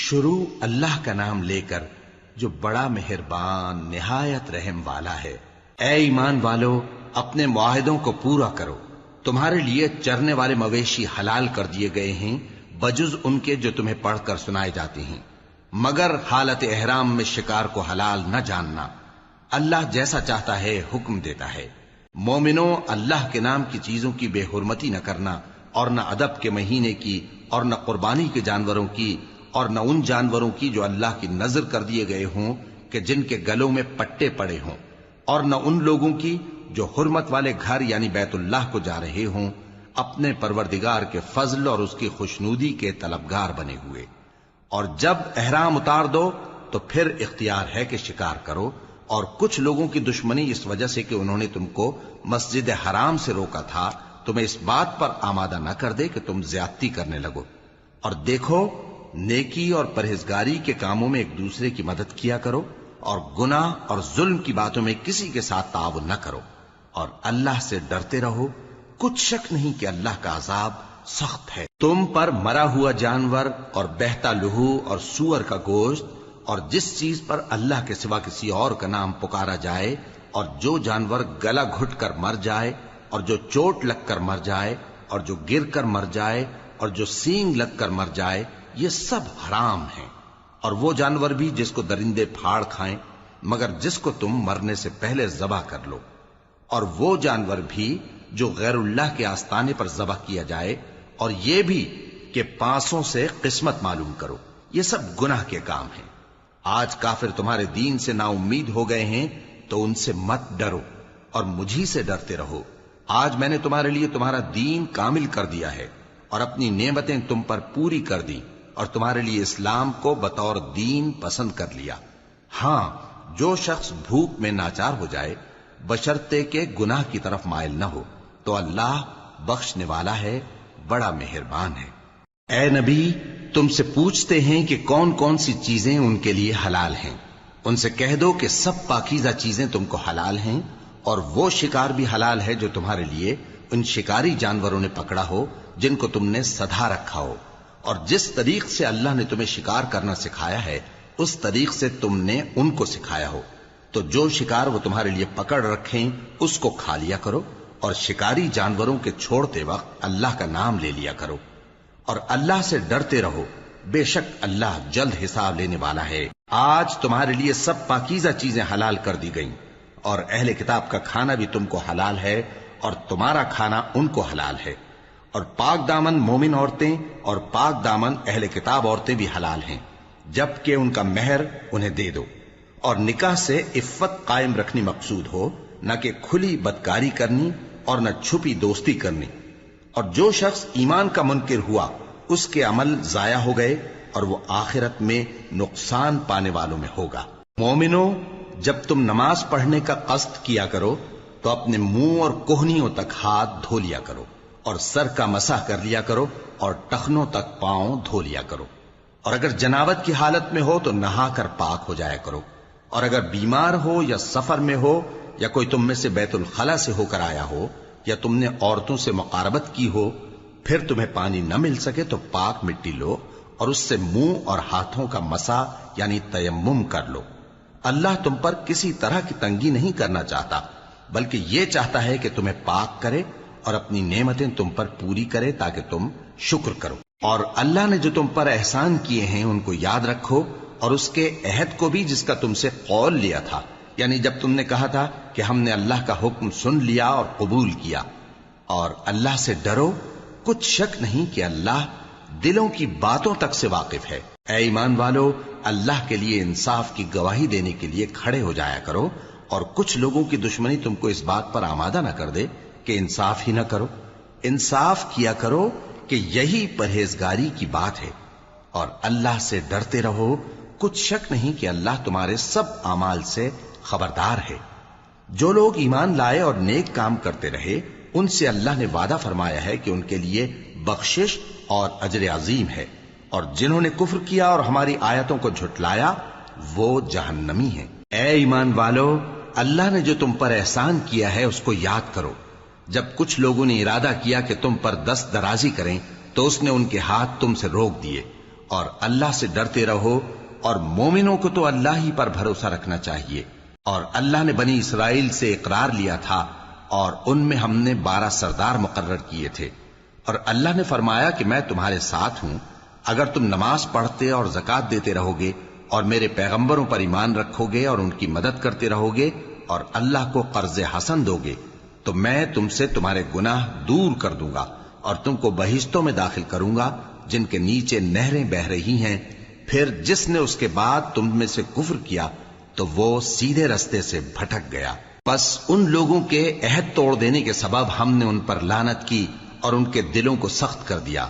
شروع اللہ کا نام لے کر جو بڑا مہربان نہایت رحم والا ہے۔ اے ایمان والو، اپنے معاہدوں کو پورا کرو۔ تمہارے لیے چرنے والے مویشی حلال کر دیے گئے ہیں بجز ان کے جو تمہیں پڑھ کر سنائے جاتے ہیں، مگر حالت احرام میں شکار کو حلال نہ جاننا۔ اللہ جیسا چاہتا ہے حکم دیتا ہے۔ مومنوں، اللہ کے نام کی چیزوں کی بے حرمتی نہ کرنا، اور نہ ادب کے مہینے کی، اور نہ قربانی کے جانوروں کی، اور نہ ان جانوروں کی جو اللہ کی نذر کر دیے گئے ہوں کہ جن کے گلوں میں پٹے پڑے ہوں، اور نہ ان لوگوں کی جو حرمت والے گھر یعنی بیت اللہ کو جا رہے ہوں اپنے پروردگار کے فضل اور اس کی خوشنودی کے طلبگار بنے ہوئے۔ اور جب احرام اتار دو تو پھر اختیار ہے کہ شکار کرو، اور کچھ لوگوں کی دشمنی اس وجہ سے کہ انہوں نے تم کو مسجد حرام سے روکا تھا تمہیں اس بات پر آمادہ نہ کر دے کہ تم زیادتی کرنے لگو۔ اور دیکھو، نیکی اور پرہیزگاری کے کاموں میں ایک دوسرے کی مدد کیا کرو، اور گناہ اور ظلم کی باتوں میں کسی کے ساتھ تعاون نہ کرو، اور اللہ سے ڈرتے رہو۔ کچھ شک نہیں کہ اللہ کا عذاب سخت ہے۔ تم پر مرا ہوا جانور اور بہتا لہو اور سور کا گوشت اور جس چیز پر اللہ کے سوا کسی اور کا نام پکارا جائے، اور جو جانور گلا گھٹ کر مر جائے، اور جو چوٹ لگ کر مر جائے، اور جو گر کر مر جائے، اور جو سینگ لگ کر مر جائے، یہ سب حرام ہیں۔ اور وہ جانور بھی جس کو درندے پھاڑ کھائیں، مگر جس کو تم مرنے سے پہلے ذبح کر لو، اور وہ جانور بھی جو غیر اللہ کے آستانے پر ذبح کیا جائے، اور یہ بھی کہ پانسوں سے قسمت معلوم کرو، یہ سب گناہ کے کام ہیں۔ آج کافر تمہارے دین سے نا امید ہو گئے ہیں تو ان سے مت ڈرو اور مجھی سے ڈرتے رہو۔ آج میں نے تمہارے لیے تمہارا دین کامل کر دیا ہے اور اپنی نعمتیں تم پر پوری کر دی، اور تمہارے لیے اسلام کو بطور دین پسند کر لیا۔ ہاں، جو شخص بھوک میں ناچار ہو جائے بشرطے کہ گناہ کی طرف مائل نہ ہو تو اللہ بخشنے والا ہے، بڑا مہربان ہے۔ اے نبی، تم سے پوچھتے ہیں کہ کون کون سی چیزیں ان کے لیے حلال ہیں۔ ان سے کہہ دو کہ سب پاکیزہ چیزیں تم کو حلال ہیں، اور وہ شکار بھی حلال ہے جو تمہارے لیے ان شکاری جانوروں نے پکڑا ہو جن کو تم نے سدھا رکھا ہو، اور جس طریق سے اللہ نے تمہیں شکار کرنا سکھایا ہے اس طریق سے تم نے ان کو سکھایا ہو۔ تو جو شکار وہ تمہارے لیے پکڑ رکھیں اس کو کھا لیا کرو، اور شکاری جانوروں کے چھوڑتے وقت اللہ کا نام لے لیا کرو، اور اللہ سے ڈرتے رہو، بے شک اللہ جلد حساب لینے والا ہے۔ آج تمہارے لیے سب پاکیزہ چیزیں حلال کر دی گئیں، اور اہل کتاب کا کھانا بھی تم کو حلال ہے اور تمہارا کھانا ان کو حلال ہے، اور پاک دامن مومن عورتیں اور پاک دامن اہل کتاب عورتیں بھی حلال ہیں، جبکہ ان کا مہر انہیں دے دو۔ اور نکاح سے عفت قائم رکھنی مقصود ہو، نہ کہ کھلی بدکاری کرنی اور نہ چھپی دوستی کرنی۔ اور جو شخص ایمان کا منکر ہوا اس کے عمل ضائع ہو گئے اور وہ آخرت میں نقصان پانے والوں میں ہوگا۔ مومنوں، جب تم نماز پڑھنے کا قصد کیا کرو تو اپنے منہ اور کوہنیوں تک ہاتھ دھو لیا کرو، اور سر کا مسح کر لیا کرو، اور ٹخنوں تک پاؤں دھو لیا کرو، اور اگر جنابت کی حالت میں ہو تو نہا کر پاک ہو جایا کرو، اور اگر بیمار ہو یا سفر میں ہو یا کوئی تم میں سے بیت الخلا سے ہو کر آیا ہو یا تم نے عورتوں سے مقاربت کی ہو، پھر تمہیں پانی نہ مل سکے تو پاک مٹی لو اور اس سے منہ اور ہاتھوں کا مسح یعنی تیمم کر لو۔ اللہ تم پر کسی طرح کی تنگی نہیں کرنا چاہتا، بلکہ یہ چاہتا ہے کہ تمہیں پاک کرے اور اپنی نعمتیں تم پر پوری کرے تاکہ تم شکر کرو۔ اور اللہ نے جو تم پر احسان کیے ہیں ان کو یاد رکھو، اور اس کے عہد کو بھی جس کا تم سے قول لیا تھا، یعنی جب تم نے کہا تھا کہ ہم نے اللہ کا حکم سن لیا اور قبول کیا۔ اور اللہ سے ڈرو، کچھ شک نہیں کہ اللہ دلوں کی باتوں تک سے واقف ہے۔ اے ایمان والو، اللہ کے لیے انصاف کی گواہی دینے کے لیے کھڑے ہو جایا کرو، اور کچھ لوگوں کی دشمنی تم کو اس بات پر آمادہ نہ کر دے کہ انصاف ہی نہ کرو۔ انصاف کیا کرو کہ یہی پرہیزگاری کی بات ہے، اور اللہ سے ڈرتے رہو، کچھ شک نہیں کہ اللہ تمہارے سب اعمال سے خبردار ہے۔ جو لوگ ایمان لائے اور نیک کام کرتے رہے ان سے اللہ نے وعدہ فرمایا ہے کہ ان کے لیے بخشش اور اجر عظیم ہے، اور جنہوں نے کفر کیا اور ہماری آیتوں کو جھٹلایا وہ جہنمی ہیں۔ اے ایمان والو، اللہ نے جو تم پر احسان کیا ہے اس کو یاد کرو۔ جب کچھ لوگوں نے ارادہ کیا کہ تم پر دست درازی کریں تو اس نے ان کے ہاتھ تم سے روک دیے، اور اللہ سے ڈرتے رہو، اور مومنوں کو تو اللہ ہی پر بھروسہ رکھنا چاہیے۔ اور اللہ نے بنی اسرائیل سے اقرار لیا تھا، اور ان میں ہم نے 12 سردار مقرر کیے تھے، اور اللہ نے فرمایا کہ میں تمہارے ساتھ ہوں، اگر تم نماز پڑھتے اور زکوٰۃ دیتے رہو گے اور میرے پیغمبروں پر ایمان رکھو گے اور ان کی مدد کرتے رہو گے اور اللہ کو قرض حسن دو گے، تو میں تم سے تمہارے گناہ دور کر دوں گا اور تم کو بہشتوں میں داخل کروں گا جن کے نیچے نہریں بہ رہی ہیں۔ پھر جس نے اس کے بعد تم میں سے کفر کیا تو وہ سیدھے رستے سے بھٹک گیا۔ بس ان لوگوں کے عہد توڑ دینے کے سبب ہم نے ان پر لعنت کی اور ان کے دلوں کو سخت کر دیا۔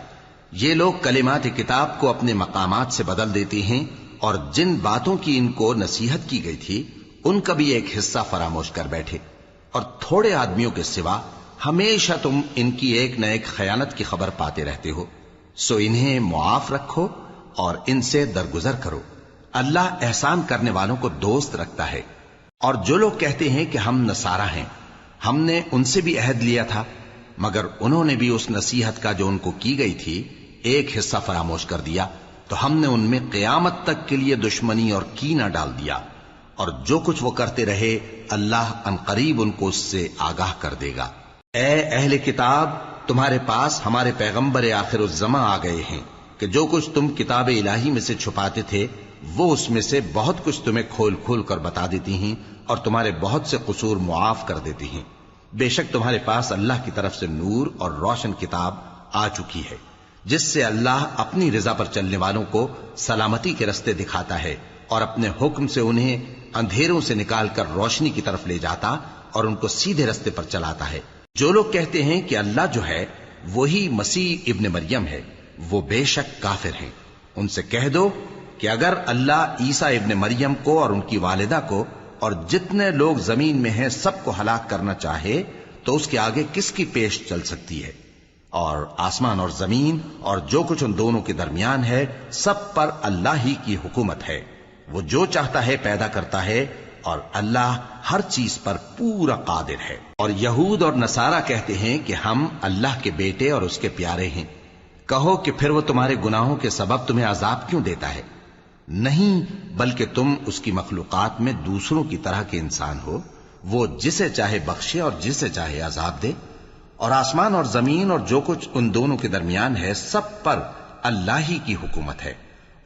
یہ لوگ کلمات کتاب کو اپنے مقامات سے بدل دیتے ہیں، اور جن باتوں کی ان کو نصیحت کی گئی تھی ان کا بھی ایک حصہ فراموش کر بیٹھے، اور تھوڑے آدمیوں کے سوا ہمیشہ تم ان کی ایک نہ ایک خیانت کی خبر پاتے رہتے ہو، سو انہیں معاف رکھو اور ان سے درگزر کرو۔ اللہ احسان کرنے والوں کو دوست رکھتا ہے۔ اور جو لوگ کہتے ہیں کہ ہم نصارہ ہیں، ہم نے ان سے بھی عہد لیا تھا، مگر انہوں نے بھی اس نصیحت کا جو ان کو کی گئی تھی ایک حصہ فراموش کر دیا، تو ہم نے ان میں قیامت تک کے لیے دشمنی اور کینہ ڈال دیا، اور جو کچھ وہ کرتے رہے اللہ عنقریب ان کو اس سے آگاہ کر دے گا۔ اے اہل کتاب، تمہارے پاس ہمارے پیغمبر آخر الزماں آ گئے ہیں کہ جو کچھ تم کتاب الہی میں سے چھپاتے تھے وہ اس میں سے بہت کچھ تمہیں کھول کھول کر بتا دیتی ہیں اور تمہارے بہت سے قصور معاف کر دیتی ہیں۔ بے شک تمہارے پاس اللہ کی طرف سے نور اور روشن کتاب آ چکی ہے، جس سے اللہ اپنی رضا پر چلنے والوں کو سلامتی کے رستے دکھاتا ہے اور اپنے حکم سے انہیں اندھیروں سے نکال کر روشنی کی طرف لے جاتا اور ان کو سیدھے رستے پر چلاتا ہے۔ جو لوگ کہتے ہیں کہ اللہ جو ہے وہی مسیح ابن مریم ہے، وہ بے شک کافر ہیں۔ ان سے کہہ دو کہ اگر اللہ عیسیٰ ابن مریم کو اور ان کی والدہ کو اور جتنے لوگ زمین میں ہیں سب کو ہلاک کرنا چاہے تو اس کے آگے کس کی پیش چل سکتی ہے؟ اور آسمان اور زمین اور جو کچھ ان دونوں کے درمیان ہے سب پر اللہ ہی کی حکومت ہے۔ وہ جو چاہتا ہے پیدا کرتا ہے، اور اللہ ہر چیز پر پورا قادر ہے۔ اور یہود اور نصارہ کہتے ہیں کہ ہم اللہ کے بیٹے اور اس کے پیارے ہیں۔ کہو کہ پھر وہ تمہارے گناہوں کے سبب تمہیں عذاب کیوں دیتا ہے؟ نہیں، بلکہ تم اس کی مخلوقات میں دوسروں کی طرح کے انسان ہو، وہ جسے چاہے بخشے اور جسے چاہے عذاب دے۔ اور آسمان اور زمین اور جو کچھ ان دونوں کے درمیان ہے سب پر اللہ ہی کی حکومت ہے،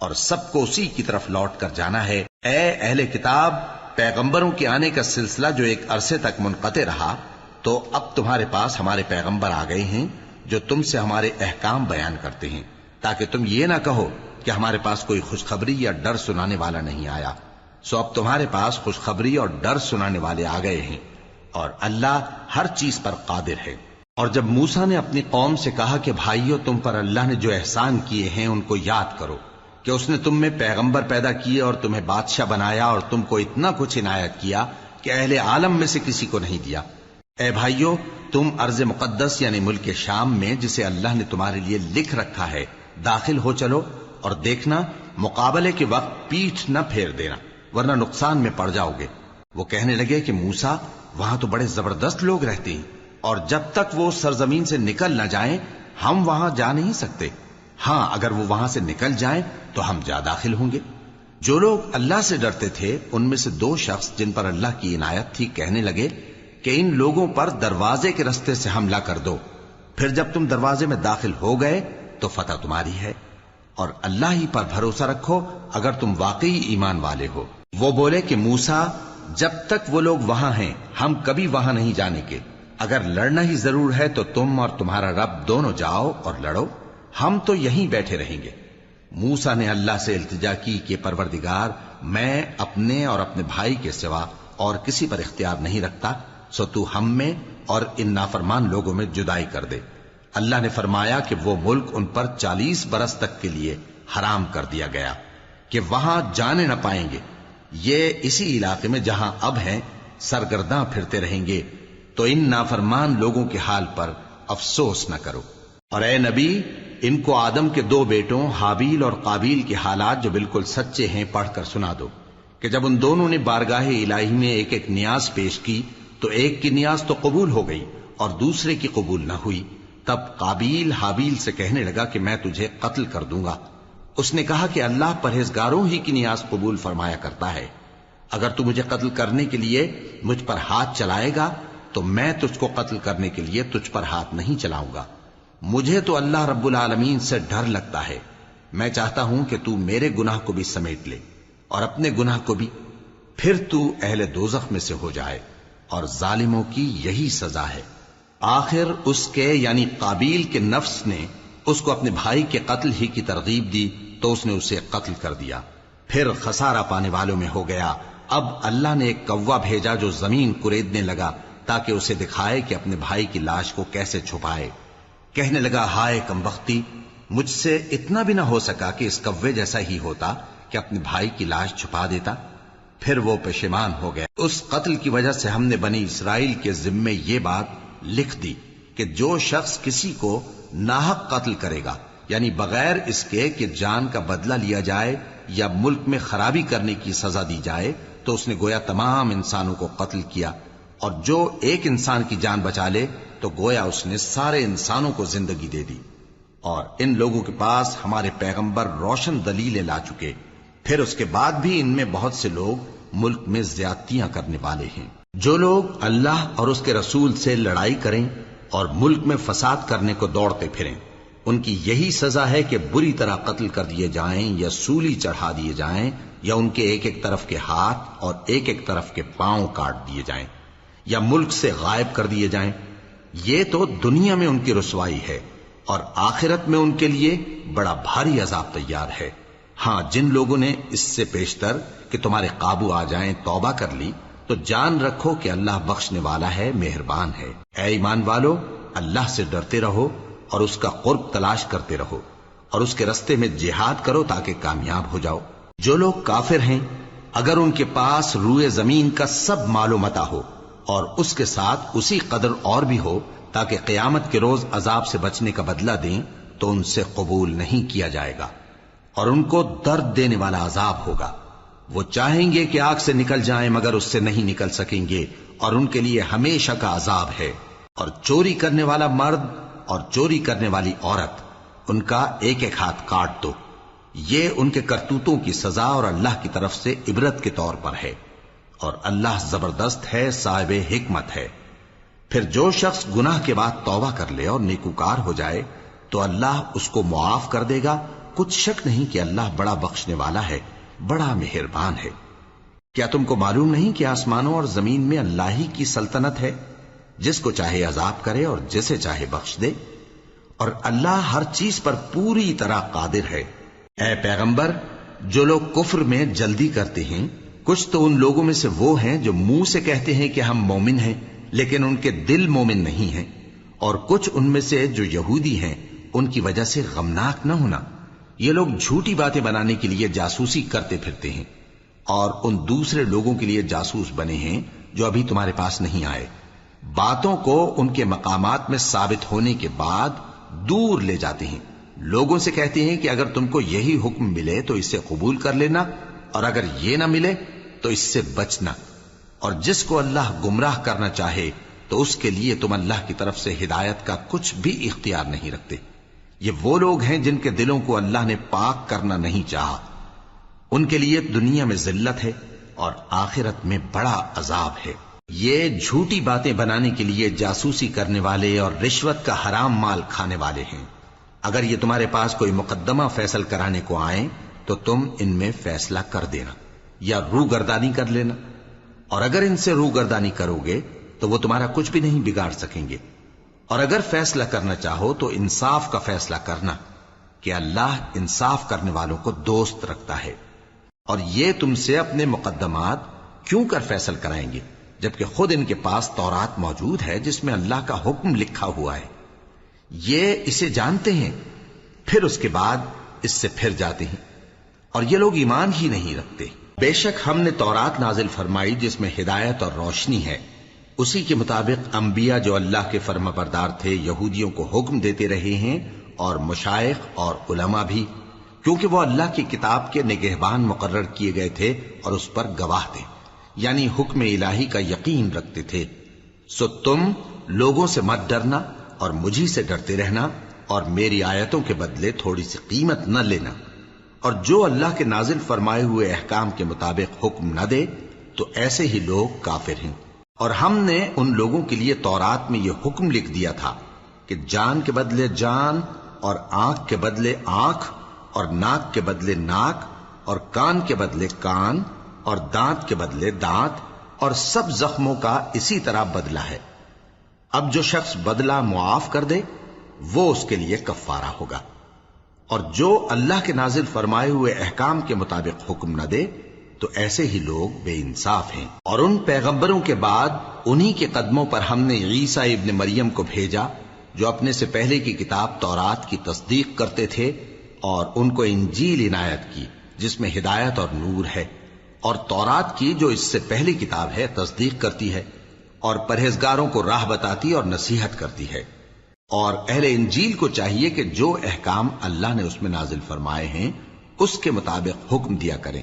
اور سب کو اسی کی طرف لوٹ کر جانا ہے۔ اے اہل کتاب، پیغمبروں کے آنے کا سلسلہ جو ایک عرصے تک منقطع رہا، تو اب تمہارے پاس ہمارے پیغمبر آ گئے ہیں جو تم سے ہمارے احکام بیان کرتے ہیں، تاکہ تم یہ نہ کہو کہ ہمارے پاس کوئی خوشخبری یا ڈر سنانے والا نہیں آیا۔ سو اب تمہارے پاس خوشخبری اور ڈر سنانے والے آ گئے ہیں، اور اللہ ہر چیز پر قادر ہے۔ اور جب موسیٰ نے اپنی قوم سے کہا کہ بھائیو، تم پر اللہ نے جو احسان کیے ہیں ان کو یاد کرو، کہ اس نے تم میں پیغمبر پیدا کیے اور تمہیں بادشاہ بنایا اور تم کو اتنا کچھ عنایت کیا کہ اہل عالم میں سے کسی کو نہیں دیا۔ اے بھائیو، تم ارض مقدس یعنی ملک شام میں جسے اللہ نے تمہارے لیے لکھ رکھا ہے داخل ہو چلو، اور دیکھنا مقابلے کے وقت پیٹھ نہ پھیر دینا ورنہ نقصان میں پڑ جاؤ گے۔ وہ کہنے لگے کہ موسیٰ، وہاں تو بڑے زبردست لوگ رہتے ہیں، اور جب تک وہ سرزمین سے نکل نہ جائیں ہم وہاں جا نہیں سکتے۔ ہاں، اگر وہ وہاں سے نکل جائیں تو ہم جا داخل ہوں گے۔ جو لوگ اللہ سے ڈرتے تھے ان میں سے 2 شخص جن پر اللہ کی عنایت تھی کہنے لگے کہ ان لوگوں پر دروازے کے رستے سے حملہ کر دو، پھر جب تم دروازے میں داخل ہو گئے تو فتح تمہاری ہے، اور اللہ ہی پر بھروسہ رکھو اگر تم واقعی ایمان والے ہو۔ وہ بولے کہ موسیٰ، جب تک وہ لوگ وہاں ہیں ہم کبھی وہاں نہیں جانے کے، اگر لڑنا ہی ضرور ہے تو تم اور تمہارا رب دونوں جاؤ اور لڑو، ہم تو یہیں بیٹھے رہیں گے۔ موسیٰ نے اللہ سے التجا کی کہ پروردگار، میں اپنے اور اپنے بھائی کے سوا اور کسی پر اختیار نہیں رکھتا، سو تو ہم میں اور ان نافرمان لوگوں میں جدائی کر دے۔ اللہ نے فرمایا کہ وہ ملک ان پر 40 برس تک کے لیے حرام کر دیا گیا کہ وہاں جانے نہ پائیں گے۔ یہ اسی علاقے میں جہاں اب ہیں سرگرداں پھرتے رہیں گے، تو ان نافرمان لوگوں کے حال پر افسوس نہ کرو۔ اور اے نبی، ان کو آدم کے 2 بیٹوں حابیل اور قابیل کے حالات جو بالکل سچے ہیں پڑھ کر سنا دو، کہ جب ان دونوں نے بارگاہ الہی میں ایک ایک نیاز پیش کی تو ایک کی نیاز تو قبول ہو گئی اور دوسرے کی قبول نہ ہوئی۔ تب قابیل حابیل سے کہنے لگا کہ میں تجھے قتل کر دوں گا۔ اس نے کہا کہ اللہ پرہیزگاروں ہی کی نیاز قبول فرمایا کرتا ہے. اگر تو مجھے قتل کرنے کے لیے مجھ پر ہاتھ چلائے گا تو میں تجھ کو قتل کرنے کے لیے تجھ پر ہاتھ نہیں چلاؤں گا. مجھے تو اللہ رب العالمین سے ڈر لگتا ہے. میں چاہتا ہوں کہ تو میرے گناہ کو بھی سمیٹ لے اور اپنے گناہ کو بھی، پھر تو اہل دوزخ میں سے ہو جائے، اور ظالموں کی یہی سزا ہے. آخر اس کے یعنی قابیل کے نفس نے اس کو اپنے بھائی کے قتل ہی کی ترغیب دی تو اس نے اسے قتل کر دیا. پھر خسارہ پانے والوں میں ہو گیا. اب اللہ نے ایک کوا بھیجا جو زمین کریدنے لگا تاکہ اسے دکھائے کہ اپنے بھائی کی لاش کو کیسے چھپائے. کہنے لگا، ہائے کمبختی، مجھ سے اتنا بھی نہ ہو سکا کہ اس کوے جیسا ہی ہوتا کہ اپنے بھائی کی لاش چھپا دیتا. پھر وہ پشیمان ہو گیا. اس قتل کی وجہ سے ہم نے بنی اسرائیل کے ذمے یہ بات لکھ دی کہ جو شخص کسی کو ناحق قتل کرے گا، یعنی بغیر اس کے کہ جان کا بدلہ لیا جائے یا ملک میں خرابی کرنے کی سزا دی جائے، تو اس نے گویا تمام انسانوں کو قتل کیا. اور جو ایک انسان کی جان بچا لے تو گویا اس نے سارے انسانوں کو زندگی دے دی. اور ان لوگوں کے پاس ہمارے پیغمبر روشن دلیلیں لا چکے، پھر اس کے بعد بھی ان میں بہت سے لوگ ملک میں زیادتیاں کرنے والے ہیں. جو لوگ اللہ اور اس کے رسول سے لڑائی کریں اور ملک میں فساد کرنے کو دوڑتے پھریں، ان کی یہی سزا ہے کہ بری طرح قتل کر دیے جائیں یا سولی چڑھا دیے جائیں، یا ان کے ایک ایک طرف کے ہاتھ اور ایک ایک طرف کے پاؤں کاٹ دیے جائیں، یا ملک سے غائب کر دیے جائیں. یہ تو دنیا میں ان کی رسوائی ہے، اور آخرت میں ان کے لیے بڑا بھاری عذاب تیار ہے. ہاں، جن لوگوں نے اس سے پیشتر کہ تمہارے قابو آ جائیں توبہ کر لی تو جان رکھو کہ اللہ بخشنے والا ہے، مہربان ہے. اے ایمان والو، اللہ سے ڈرتے رہو اور اس کا قرب تلاش کرتے رہو، اور اس کے رستے میں جہاد کرو تاکہ کامیاب ہو جاؤ. جو لوگ کافر ہیں، اگر ان کے پاس روئے زمین کا سب مال و متاع ہو اور اس کے ساتھ اسی قدر اور بھی ہو تاکہ قیامت کے روز عذاب سے بچنے کا بدلہ دیں، تو ان سے قبول نہیں کیا جائے گا، اور ان کو درد دینے والا عذاب ہوگا. وہ چاہیں گے کہ آگ سے نکل جائیں مگر اس سے نہیں نکل سکیں گے، اور ان کے لیے ہمیشہ کا عذاب ہے. اور چوری کرنے والا مرد اور چوری کرنے والی عورت، ان کا ایک ایک ہاتھ کاٹ دو. یہ ان کے کرتوتوں کی سزا اور اللہ کی طرف سے عبرت کے طور پر ہے، اور اللہ زبردست ہے، صاحب حکمت ہے. پھر جو شخص گناہ کے بعد توبہ کر لے اور نیکوکار ہو جائے تو اللہ اس کو معاف کر دے گا. کچھ شک نہیں کہ اللہ بڑا بخشنے والا ہے، بڑا مہربان ہے. کیا تم کو معلوم نہیں کہ آسمانوں اور زمین میں اللہ ہی کی سلطنت ہے، جس کو چاہے عذاب کرے اور جسے چاہے بخش دے، اور اللہ ہر چیز پر پوری طرح قادر ہے. اے پیغمبر، جو لوگ کفر میں جلدی کرتے ہیں، کچھ تو ان لوگوں میں سے وہ ہیں جو منہ سے کہتے ہیں کہ ہم مومن ہیں لیکن ان کے دل مومن نہیں ہیں، اور کچھ ان میں سے جو یہودی ہیں، ان کی وجہ سے غمناک نہ ہونا. یہ لوگ جھوٹی باتیں بنانے کے لیے جاسوسی کرتے پھرتے ہیں، اور ان دوسرے لوگوں کے لیے جاسوس بنے ہیں جو ابھی تمہارے پاس نہیں آئے. باتوں کو ان کے مقامات میں ثابت ہونے کے بعد دور لے جاتے ہیں. لوگوں سے کہتے ہیں کہ اگر تم کو یہی حکم ملے تو اسے قبول کر لینا، اور اگر یہ نہ ملے تو اس سے بچنا. اور جس کو اللہ گمراہ کرنا چاہے تو اس کے لیے تم اللہ کی طرف سے ہدایت کا کچھ بھی اختیار نہیں رکھتے. یہ وہ لوگ ہیں جن کے دلوں کو اللہ نے پاک کرنا نہیں چاہا. ان کے لیے دنیا میں ذلت ہے اور آخرت میں بڑا عذاب ہے. یہ جھوٹی باتیں بنانے کے لیے جاسوسی کرنے والے اور رشوت کا حرام مال کھانے والے ہیں. اگر یہ تمہارے پاس کوئی مقدمہ فیصل کرانے کو آئیں تو تم ان میں فیصلہ کر دینا یا روگردانی کر لینا، اور اگر ان سے روگردانی کرو گے تو وہ تمہارا کچھ بھی نہیں بگاڑ سکیں گے. اور اگر فیصلہ کرنا چاہو تو انصاف کا فیصلہ کرنا، کہ اللہ انصاف کرنے والوں کو دوست رکھتا ہے. اور یہ تم سے اپنے مقدمات کیوں کر فیصل کرائیں گے جبکہ خود ان کے پاس تورات موجود ہے جس میں اللہ کا حکم لکھا ہوا ہے. یہ اسے جانتے ہیں، پھر اس کے بعد اس سے پھر جاتے ہیں، اور یہ لوگ ایمان ہی نہیں رکھتے. بے شک ہم نے تورات نازل فرمائی جس میں ہدایت اور روشنی ہے. اسی کے مطابق انبیاء جو اللہ کے فرما بردار تھے یہودیوں کو حکم دیتے رہے ہیں، اور مشائخ اور علماء بھی، کیونکہ وہ اللہ کی کتاب کے نگہبان مقرر کیے گئے تھے اور اس پر گواہ تھے، یعنی حکم الہی کا یقین رکھتے تھے. سو تم لوگوں سے مت ڈرنا اور مجھی سے ڈرتے رہنا، اور میری آیتوں کے بدلے تھوڑی سی قیمت نہ لینا. اور جو اللہ کے نازل فرمائے ہوئے احکام کے مطابق حکم نہ دے تو ایسے ہی لوگ کافر ہیں۔ اور ہم نے ان لوگوں کے لیے تورات میں یہ حکم لکھ دیا تھا کہ جان کے بدلے جان، اور آنکھ کے بدلے آنکھ، اور ناک کے بدلے ناک، اور کان کے بدلے کان، اور دانت کے بدلے دانت، اور سب زخموں کا اسی طرح بدلہ ہے۔ اب جو شخص بدلہ معاف کر دے وہ اس کے لیے کفارہ ہوگا، اور جو اللہ کے نازل فرمائے ہوئے احکام کے مطابق حکم نہ دے تو ایسے ہی لوگ بے انصاف ہیں۔ اور ان پیغمبروں کے بعد انہی کے قدموں پر ہم نے عیسیٰ ابن مریم کو بھیجا جو اپنے سے پہلے کی کتاب تورات کی تصدیق کرتے تھے، اور ان کو انجیل عنایت کی جس میں ہدایت اور نور ہے، اور تورات کی جو اس سے پہلی کتاب ہے تصدیق کرتی ہے، اور پرہیزگاروں کو راہ بتاتی اور نصیحت کرتی ہے۔ اور اہل انجیل کو چاہیے کہ جو احکام اللہ نے اس میں نازل فرمائے ہیں اس کے مطابق حکم دیا کریں،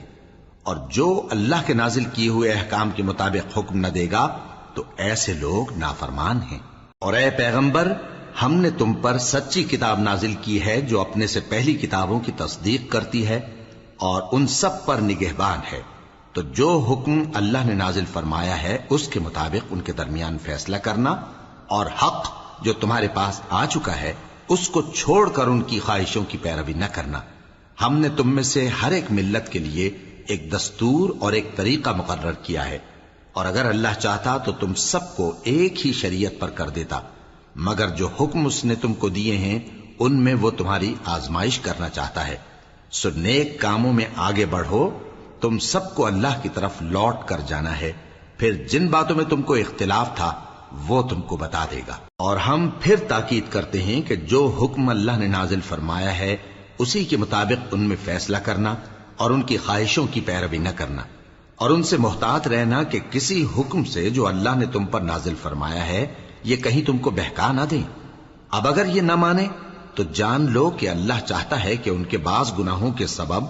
اور جو اللہ کے نازل کیے ہوئے احکام کے مطابق حکم نہ دے گا تو ایسے لوگ نافرمان ہیں۔ اور اے پیغمبر، ہم نے تم پر سچی کتاب نازل کی ہے جو اپنے سے پہلی کتابوں کی تصدیق کرتی ہے اور ان سب پر نگہبان ہے، تو جو حکم اللہ نے نازل فرمایا ہے اس کے مطابق ان کے درمیان فیصلہ کرنا، اور حق جو تمہارے پاس آ چکا ہے اس کو چھوڑ کر ان کی خواہشوں کی پیروی نہ کرنا۔ ہم نے تم میں سے ہر ایک ملت کے لیے ایک دستور اور ایک طریقہ مقرر کیا ہے، اور اگر اللہ چاہتا تو تم سب کو ایک ہی شریعت پر کر دیتا، مگر جو حکم اس نے تم کو دیے ہیں ان میں وہ تمہاری آزمائش کرنا چاہتا ہے۔ سو نیک کاموں میں آگے بڑھو، تم سب کو اللہ کی طرف لوٹ کر جانا ہے، پھر جن باتوں میں تم کو اختلاف تھا وہ تم کو بتا دے گا۔ اور ہم پھر تاکید کرتے ہیں کہ جو حکم اللہ نے نازل فرمایا ہے اسی کے مطابق ان میں فیصلہ کرنا، اور ان کی خواہشوں کی پیروی نہ کرنا، اور ان سے محتاط رہنا کہ کسی حکم سے جو اللہ نے تم پر نازل فرمایا ہے یہ کہیں تم کو بہکا نہ دیں۔ اب اگر یہ نہ مانے تو جان لو کہ اللہ چاہتا ہے کہ ان کے بعض گناہوں کے سبب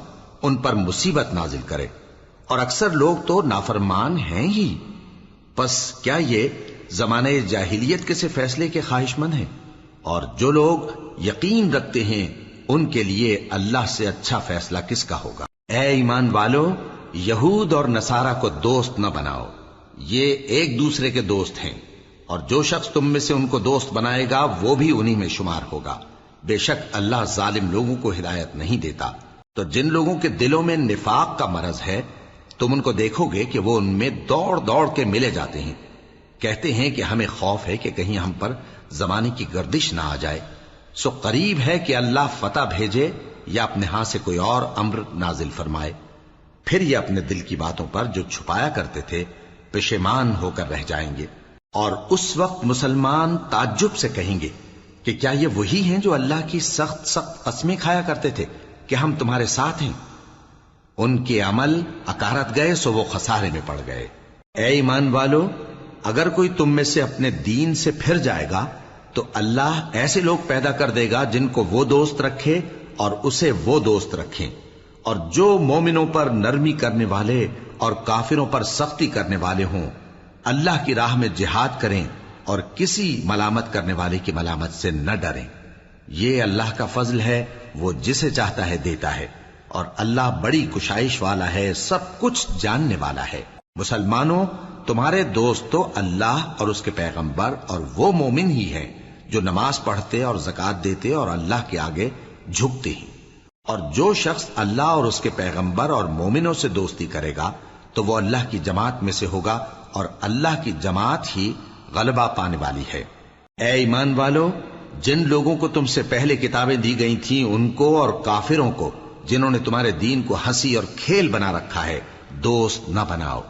ان پر مصیبت نازل کرے، اور اکثر لوگ تو نافرمان ہیں ہی۔ پس کیا یہ زمانہ جاہلیت کے سے فیصلے کے خواہش مند ہیں؟ اور جو لوگ یقین رکھتے ہیں ان کے لیے اللہ سے اچھا فیصلہ کس کا ہوگا؟ اے ایمان والو، یہود اور نصارہ کو دوست نہ بناؤ، یہ ایک دوسرے کے دوست ہیں، اور جو شخص تم میں سے ان کو دوست بنائے گا وہ بھی انہی میں شمار ہوگا۔ بے شک اللہ ظالم لوگوں کو ہدایت نہیں دیتا۔ تو جن لوگوں کے دلوں میں نفاق کا مرض ہے تم ان کو دیکھو گے کہ وہ ان میں دوڑ دوڑ کے ملے جاتے ہیں، کہتے ہیں کہ ہمیں خوف ہے کہ کہیں ہم پر زمانے کی گردش نہ آ جائے۔ سو قریب ہے کہ اللہ فتح بھیجے یا اپنے ہاں سے کوئی اور امر نازل فرمائے، پھر یہ اپنے دل کی باتوں پر جو چھپایا کرتے تھے پشیمان ہو کر رہ جائیں گے۔ اور اس وقت مسلمان تعجب سے کہیں گے کہ کیا یہ وہی ہیں جو اللہ کی سخت سخت قسمیں کھایا کرتے تھے کہ ہم تمہارے ساتھ ہیں؟ ان کے عمل اکارت گئے سو وہ خسارے میں پڑ گئے۔ اے ایمان والو، اگر کوئی تم میں سے اپنے دین سے پھر جائے گا تو اللہ ایسے لوگ پیدا کر دے گا جن کو وہ دوست رکھے اور اسے وہ دوست رکھیں، اور جو مومنوں پر نرمی کرنے والے اور کافروں پر سختی کرنے والے ہوں، اللہ کی راہ میں جہاد کریں اور کسی ملامت کرنے والے کی ملامت سے نہ ڈریں۔ یہ اللہ کا فضل ہے، وہ جسے چاہتا ہے دیتا ہے، اور اللہ بڑی کشائش والا ہے، سب کچھ جاننے والا ہے۔ مسلمانوں، تمہارے دوست تو اللہ اور اس کے پیغمبر اور وہ مومن ہی ہیں جو نماز پڑھتے اور زکوٰۃ دیتے اور اللہ کے آگے جھکتے ہیں۔ اور جو شخص اللہ اور اس کے پیغمبر اور مومنوں سے دوستی کرے گا تو وہ اللہ کی جماعت میں سے ہوگا، اور اللہ کی جماعت ہی غلبہ پانے والی ہے۔ اے ایمان والو، جن لوگوں کو تم سے پہلے کتابیں دی گئی تھیں ان کو اور کافروں کو جنہوں نے تمہارے دین کو ہنسی اور کھیل بنا رکھا ہے دوست نہ بناؤ،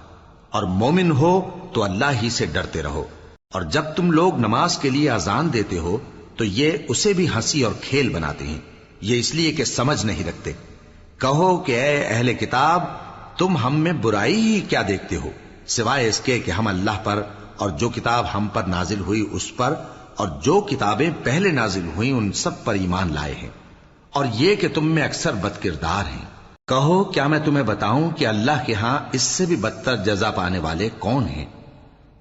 اور مومن ہو تو اللہ ہی سے ڈرتے رہو۔ اور جب تم لوگ نماز کے لیے اذان دیتے ہو تو یہ اسے بھی ہنسی اور کھیل بناتے ہیں، یہ اس لیے کہ سمجھ نہیں رکھتے۔ کہو کہ اے اہل کتاب، تم ہم میں برائی ہی کیا دیکھتے ہو، سوائے اس کے کہ ہم اللہ پر اور جو کتاب ہم پر نازل ہوئی اس پر اور جو کتابیں پہلے نازل ہوئیں ان سب پر ایمان لائے ہیں، اور یہ کہ تم میں اکثر بد کردار ہیں۔ کہو کیا میں تمہیں بتاؤں کہ اللہ کے ہاں اس سے بھی بدتر جزا پانے والے کون ہیں؟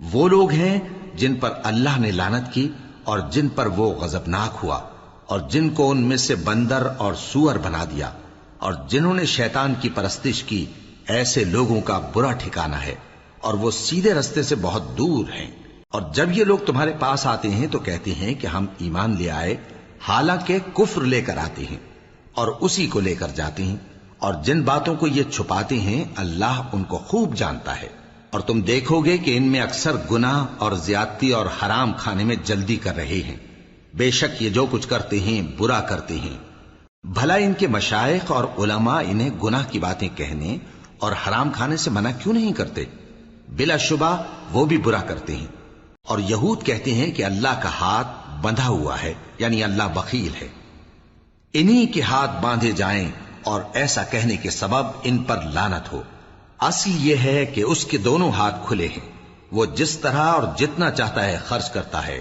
وہ لوگ ہیں جن پر اللہ نے لعنت کی اور جن پر وہ غضبناک ہوا، اور جن کو ان میں سے بندر اور سور بنا دیا، اور جنہوں نے شیطان کی پرستش کی ایسے لوگوں کا برا ٹھکانہ ہے، اور وہ سیدھے رستے سے بہت دور ہیں۔ اور جب یہ لوگ تمہارے پاس آتے ہیں تو کہتے ہیں کہ ہم ایمان لے آئے، حالانکہ کفر لے کر آتے ہیں اور اسی کو لے کر جاتے ہیں، اور جن باتوں کو یہ چھپاتے ہیں اللہ ان کو خوب جانتا ہے۔ اور تم دیکھو گے کہ ان میں اکثر گناہ اور زیادتی اور حرام کھانے میں جلدی کر رہے ہیں۔ بے شک یہ جو کچھ کرتے ہیں برا کرتے ہیں۔ بھلا ان کے مشائخ اور علماء انہیں گناہ کی باتیں کہنے اور حرام کھانے سے منع کیوں نہیں کرتے؟ بلا شبہ وہ بھی برا کرتے ہیں۔ اور یہود کہتے ہیں کہ اللہ کا ہاتھ بندھا ہوا ہے، یعنی اللہ بخیل ہے، انہی کے ہاتھ باندھے جائیں، اور ایسا کہنے کے سبب ان پر لعنت ہو۔ اصل یہ ہے کہ اس کے دونوں ہاتھ کھلے ہیں، وہ جس طرح اور جتنا چاہتا ہے خرچ کرتا ہے۔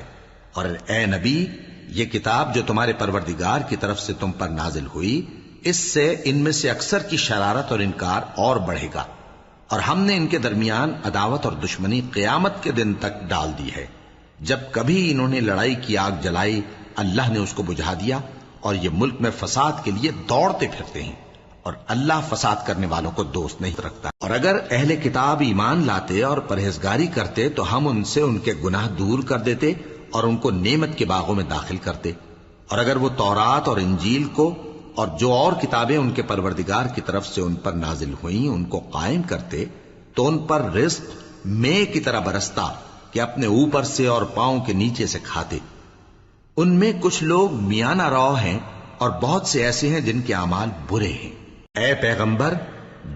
اور اے نبی، یہ کتاب جو تمہارے پروردگار کی طرف سے تم پر نازل ہوئی، اس سے ان میں سے اکثر کی شرارت اور انکار اور بڑھے گا، اور ہم نے ان کے درمیان عداوت اور دشمنی قیامت کے دن تک ڈال دی ہے۔ جب کبھی انہوں نے لڑائی کی آگ جلائی، اللہ نے اس کو بجھا دیا، اور یہ ملک میں فساد کے لیے دوڑتے پھرتے ہیں، اور اللہ فساد کرنے والوں کو دوست نہیں رکھتا۔ اور اگر اہل کتاب ایمان لاتے اور پرہیزگاری کرتے تو ہم ان سے ان کے گناہ دور کر دیتے اور ان کو نعمت کے باغوں میں داخل کرتے۔ اور اگر وہ تورات اور انجیل کو اور جو اور کتابیں ان کے پروردگار کی طرف سے ان پر نازل ہوئیں ان کو قائم کرتے تو ان پر رزق مے کی طرح برستا کہ اپنے اوپر سے اور پاؤں کے نیچے سے کھاتے۔ ان میں کچھ لوگ میانہ رو ہیں اور بہت سے ایسے ہیں جن کے اعمال برے ہیں۔ اے پیغمبر،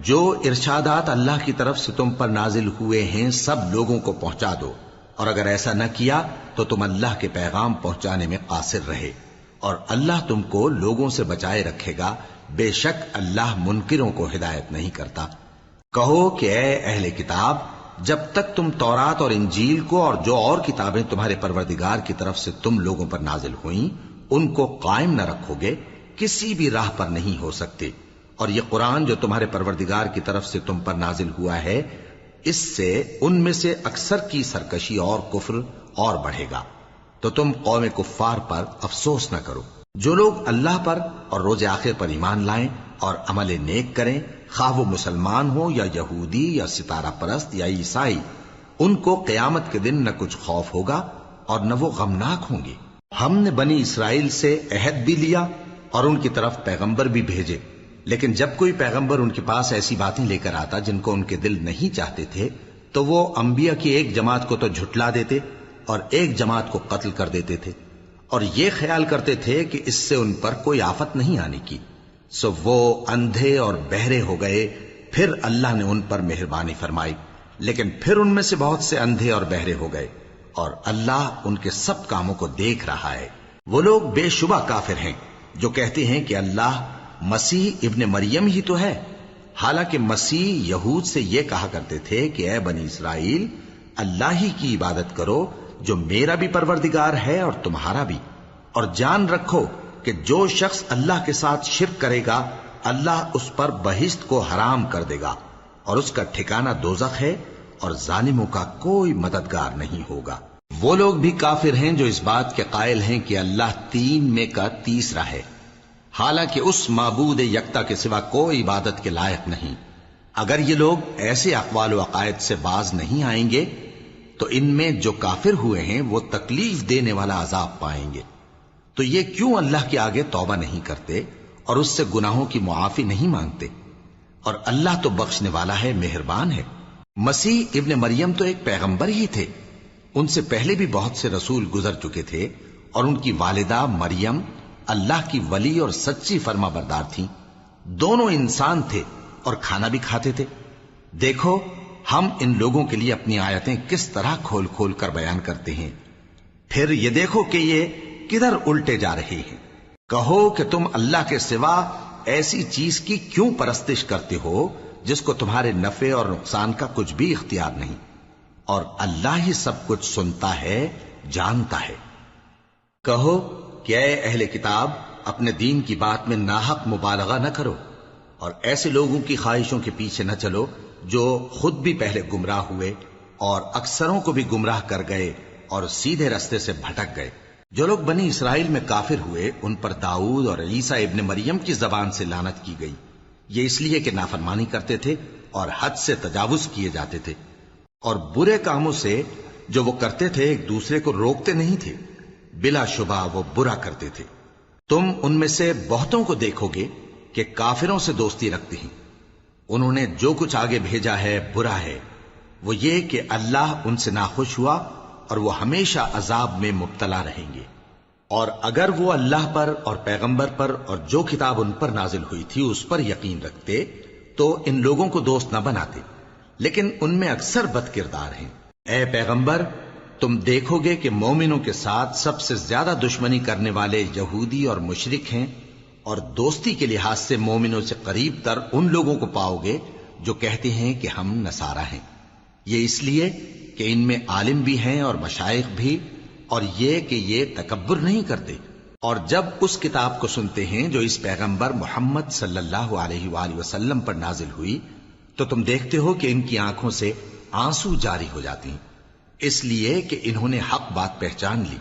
جو ارشادات اللہ کی طرف سے تم پر نازل ہوئے ہیں سب لوگوں کو پہنچا دو، اور اگر ایسا نہ کیا تو تم اللہ کے پیغام پہنچانے میں قاصر رہے، اور اللہ تم کو لوگوں سے بچائے رکھے گا، بے شک اللہ منکروں کو ہدایت نہیں کرتا۔ کہو کہ اے اہل کتاب، جب تک تم تورات اور انجیل کو اور جو اور کتابیں تمہارے پروردگار کی طرف سے تم لوگوں پر نازل ہوئیں ان کو قائم نہ رکھو گے، کسی بھی راہ پر نہیں ہو سکتے۔ اور یہ قرآن جو تمہارے پروردگار کی طرف سے تم پر نازل ہوا ہے، اس سے ان میں سے اکثر کی سرکشی اور کفر اور بڑھے گا، تو تم قوم کفار پر افسوس نہ کرو۔ جو لوگ اللہ پر اور روز آخر پر ایمان لائیں اور عمل نیک کریں، خواہ وہ مسلمان ہو یا یہودی یا ستارہ پرست یا عیسائی، ان کو قیامت کے دن نہ کچھ خوف ہوگا اور نہ وہ غمناک ہوں گے۔ ہم نے بنی اسرائیل سے عہد بھی لیا اور ان کی طرف پیغمبر بھی بھیجے، لیکن جب کوئی پیغمبر ان کے پاس ایسی باتیں لے کر آتا جن کو ان کے دل نہیں چاہتے تھے تو وہ انبیاء کی ایک جماعت کو تو جھٹلا دیتے اور ایک جماعت کو قتل کر دیتے تھے، اور یہ خیال کرتے تھے کہ اس سے ان پر کوئی آفت نہیں آنے کی، سو وہ اندھے اور بہرے ہو گئے۔ پھر اللہ نے ان پر مہربانی فرمائی، لیکن پھر ان میں سے بہت سے اندھے اور بہرے ہو گئے، اور اللہ ان کے سب کاموں کو دیکھ رہا ہے۔ وہ لوگ بے شبہ کافر ہیں جو کہتے ہیں کہ اللہ مسیح ابن مریم ہی تو ہے، حالانکہ مسیح یہود سے یہ کہا کرتے تھے کہ اے بنی اسرائیل، اللہ ہی کی عبادت کرو جو میرا بھی پروردگار ہے اور تمہارا بھی، اور جان رکھو کہ جو شخص اللہ کے ساتھ شرک کرے گا اللہ اس پر بہشت کو حرام کر دے گا، اور اس کا ٹھکانہ دوزخ ہے، اور ظالموں کا کوئی مددگار نہیں ہوگا۔ وہ لوگ بھی کافر ہیں جو اس بات کے قائل ہیں کہ اللہ تین میں کا تیسرا ہے، حالانکہ اس معبود یکتا کے سوا کوئی عبادت کے لائق نہیں۔ اگر یہ لوگ ایسے اقوال و عقائد سے باز نہیں آئیں گے تو ان میں جو کافر ہوئے ہیں وہ تکلیف دینے والا عذاب پائیں گے۔ تو یہ کیوں اللہ کے آگے توبہ نہیں کرتے اور اس سے گناہوں کی معافی نہیں مانگتے؟ اور اللہ تو بخشنے والا ہے، مہربان ہے۔ مسیح ابن مریم تو ایک پیغمبر ہی تھے، ان سے پہلے بھی بہت سے رسول گزر چکے تھے، اور ان کی والدہ مریم اللہ کی ولی اور سچی فرما بردار تھیں۔ دونوں انسان تھے اور کھانا بھی کھاتے تھے۔ دیکھو ہم ان لوگوں کے لیے اپنی آیتیں کس طرح کھول کھول کر بیان کرتے ہیں، پھر یہ دیکھو کہ یہ کدھر الٹے جا رہے ہیں۔ کہو کہ تم اللہ کے سوا ایسی چیز کی کیوں پرستش کرتے ہو جس کو تمہارے نفع اور نقصان کا کچھ بھی اختیار نہیں، اور اللہ ہی سب کچھ سنتا ہے، جانتا ہے۔ کہو کہ اے اہل کتاب، اپنے دین کی بات میں ناحق مبالغہ نہ کرو، اور ایسے لوگوں کی خواہشوں کے پیچھے نہ چلو جو خود بھی پہلے گمراہ ہوئے اور اکثروں کو بھی گمراہ کر گئے اور سیدھے رستے سے بھٹک گئے۔ جو لوگ بنی اسرائیل میں کافر ہوئے ان پر داؤد اور عیسیٰ ابن مریم کی زبان سے لعنت کی گئی، یہ اس لیے کہ نافرمانی کرتے تھے اور حد سے تجاوز کیے جاتے تھے، اور برے کاموں سے جو وہ کرتے تھے ایک دوسرے کو روکتے نہیں تھے، بلا شبہ وہ برا کرتے تھے۔ تم ان میں سے بہتوں کو دیکھو گے کہ کافروں سے دوستی رکھتے ہیں، انہوں نے جو کچھ آگے بھیجا ہے برا ہے، وہ یہ کہ اللہ ان سے ناخوش ہوا اور وہ ہمیشہ عذاب میں مبتلا رہیں گے۔ اور اگر وہ اللہ پر اور پیغمبر پر اور جو کتاب ان پر نازل ہوئی تھی اس پر یقین رکھتے تو ان لوگوں کو دوست نہ بناتے، لیکن ان میں اکثر بد کردار ہیں۔ اے پیغمبر، تم دیکھو گے کہ مومنوں کے ساتھ سب سے زیادہ دشمنی کرنے والے یہودی اور مشرک ہیں، اور دوستی کے لحاظ سے مومنوں سے قریب تر ان لوگوں کو پاؤ گے جو کہتے ہیں کہ ہم نصارہ ہیں۔ یہ اس لیے کہ ان میں عالم بھی ہیں اور مشائخ بھی، اور یہ کہ یہ تکبر نہیں کرتے۔ اور جب اس کتاب کو سنتے ہیں جو اس پیغمبر محمد صلی اللہ علیہ وآلہ وسلم پر نازل ہوئی تو تم دیکھتے ہو کہ ان کی آنکھوں سے آنسو جاری ہو جاتی ہیں، اس لیے کہ انہوں نے حق بات پہچان لی،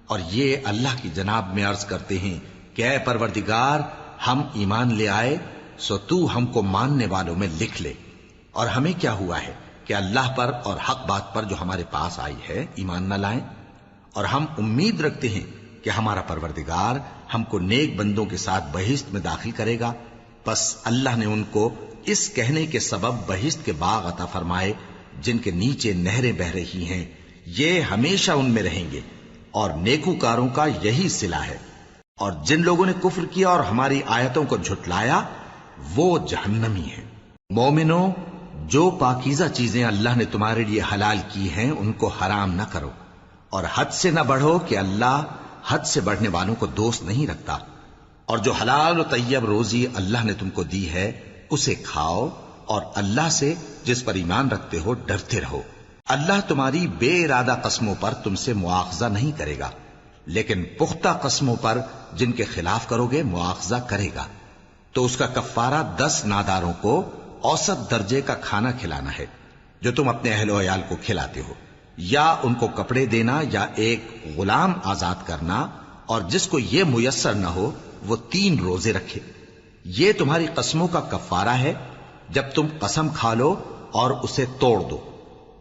اور یہ اللہ کی جناب میں عرض کرتے ہیں کہ اے پروردگار، ہم ایمان لے آئے سو تو ہم کو ماننے والوں میں لکھ لے۔ اور ہمیں کیا ہوا ہے کہ اللہ پر اور حق بات پر جو ہمارے پاس آئی ہے ایمان نہ لائیں، اور ہم امید رکھتے ہیں کہ ہمارا پروردگار ہم کو نیک بندوں کے ساتھ بہشت میں داخل کرے گا۔ بس اللہ نے ان کو اس کہنے کے سبب بہشت کے باغ عطا فرمائے جن کے نیچے نہریں بہ رہی ہیں، یہ ہمیشہ ان میں رہیں گے، اور نیکوکاروں کا یہی صلہ ہے۔ اور جن لوگوں نے کفر کیا اور ہماری آیتوں کو جھٹلایا وہ جہنمی ہیں۔ مومنوں، جو پاکیزہ چیزیں اللہ نے تمہارے لیے حلال کی ہیں ان کو حرام نہ کرو، اور حد سے نہ بڑھو کہ اللہ حد سے بڑھنے والوں کو دوست نہیں رکھتا۔ اور جو حلال و طیب روزی اللہ نے تم کو دی ہے اسے کھاؤ، اور اللہ سے جس پر ایمان رکھتے ہو ڈرتے رہو۔ اللہ تمہاری بے ارادہ قسموں پر تم سے مواخذہ نہیں کرے گا، لیکن پختہ قسموں پر جن کے خلاف کرو گے مواخذہ کرے گا۔ تو اس کا کفارہ 10 ناداروں کو اوسط درجے کا کھانا کھلانا ہے جو تم اپنے اہل و عیال کو کھلاتے ہو، یا ان کو کپڑے دینا، یا ایک غلام آزاد کرنا، اور جس کو یہ میسر نہ ہو وہ 3 روزے رکھے۔ یہ تمہاری قسموں کا کفارہ ہے جب تم قسم کھا لو اور اسے توڑ دو،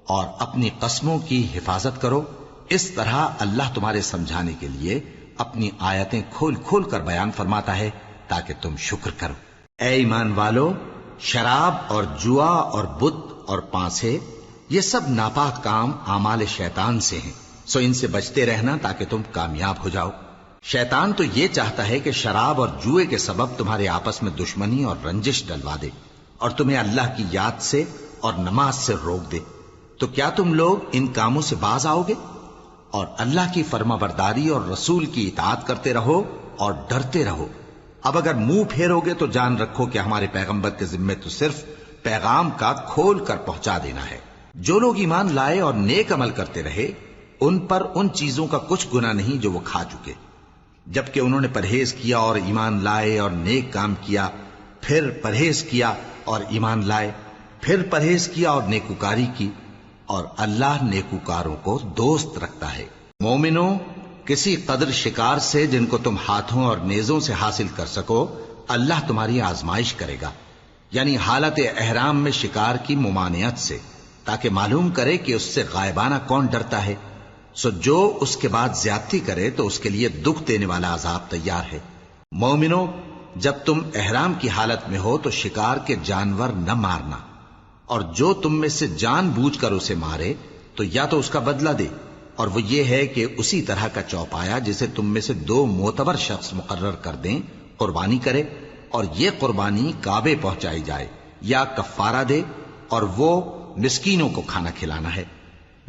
اور اپنی قسموں کی حفاظت کرو۔ اس طرح اللہ تمہارے سمجھانے کے لیے اپنی آیتیں کھول کھول کر بیان فرماتا ہے تاکہ تم شکر کرو۔ اے ایمان والو، شراب اور جوا اور بت اور پانسے یہ سب ناپاک کام اعمال شیطان سے ہیں، سو ان سے بچتے رہنا تاکہ تم کامیاب ہو جاؤ۔ شیطان تو یہ چاہتا ہے کہ شراب اور جوئے کے سبب تمہارے آپس میں دشمنی اور رنجش ڈلوا دے، اور تمہیں اللہ کی یاد سے اور نماز سے روک دے۔ تو کیا تم لوگ ان کاموں سے باز آؤ گے؟ اور اللہ کی فرما برداری اور رسول کی اطاعت کرتے رہو اور ڈرتے رہو۔ اب اگر منہ پھیرو گے تو جان رکھو کہ ہمارے پیغمبر کے ذمے تو صرف پیغام کا کھول کر پہنچا دینا ہے۔ جو لوگ ایمان لائے اور نیک عمل کرتے رہے ان پر ان چیزوں کا کچھ گناہ نہیں جو وہ کھا چکے، جبکہ انہوں نے پرہیز کیا اور ایمان لائے اور نیک کام کیا، پھر پرہیز کیا اور ایمان لائے، پھر پرہیز کیا اور نیکوکاری کی، اور اللہ نیکوکاروں کو دوست رکھتا ہے۔ مومنوں، کسی قدر شکار سے جن کو تم ہاتھوں اور نیزوں سے حاصل کر سکو اللہ تمہاری آزمائش کرے گا، یعنی حالت احرام میں شکار کی ممانعت سے، تاکہ معلوم کرے کہ اس سے غائبانہ کون ڈرتا ہے۔ سو جو اس کے بعد زیادتی کرے تو اس کے لیے دکھ دینے والا عذاب تیار ہے۔ مومنوں، جب تم احرام کی حالت میں ہو تو شکار کے جانور نہ مارنا، اور جو تم میں سے جان بوجھ کر اسے مارے تو یا تو اس کا بدلہ دے، اور وہ یہ ہے کہ اسی طرح کا چوپایا جسے تم میں سے 2 معتبر شخص مقرر کر دیں قربانی کرے، اور یہ قربانی کعبے پہنچائی جائے، یا کفارہ دے اور وہ مسکینوں کو کھانا کھلانا ہے،